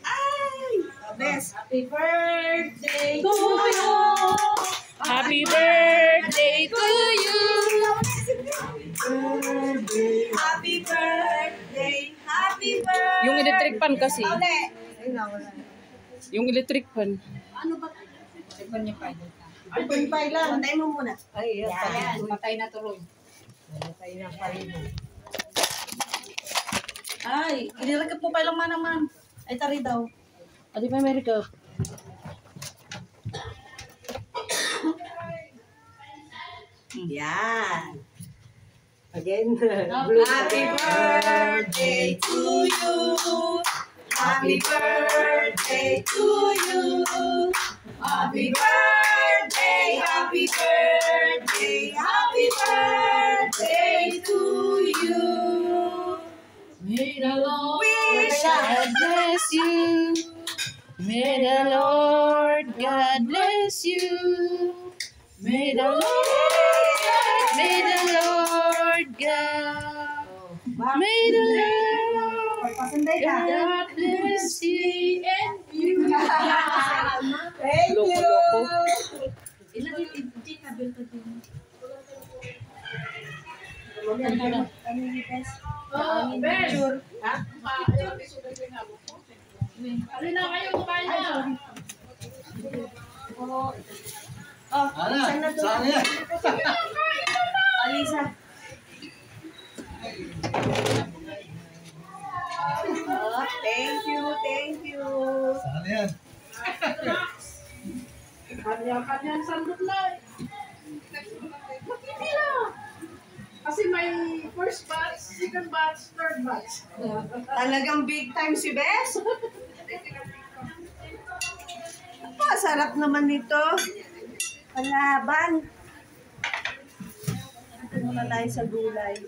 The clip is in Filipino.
Ay! Best. Happy birthday To you. Happy birthday to you. Happy birthday. Happy birthday. Yung electric pan kasi. Uli. Ay, wala. Yung electric pan. Ano ba? Ipon niya pa. Ipon pa lang. Patay mo muna. Ay, yan. Patay na tuloy. Patay na pa rin. Ay, inilagay po pa lang manaman. Ay, tari daw. Adi pa America. Yan. Again. Happy birthday to you. Happy birthday to you. Happy birthday, happy birthday, happy birthday to you. May the Lord Wish God bless you. May the Lord God bless you. May the Lord God bless you and you. Thank you. Ilagay, hindi ka bel pa din. Ano yung guys? Oh, Ben. Ha? Alin na kayo kumain na. Oh, saan na to? Saan yan? Alisa. Oh, thank you, thank you. Saan yan? Kanya-kanyang sandot na. Hindi lang. Kasi may first batch, second batch, third batch. Talagang big time si Bes. Sarap naman nito. Palaban. Ito muna tayo sa gulay.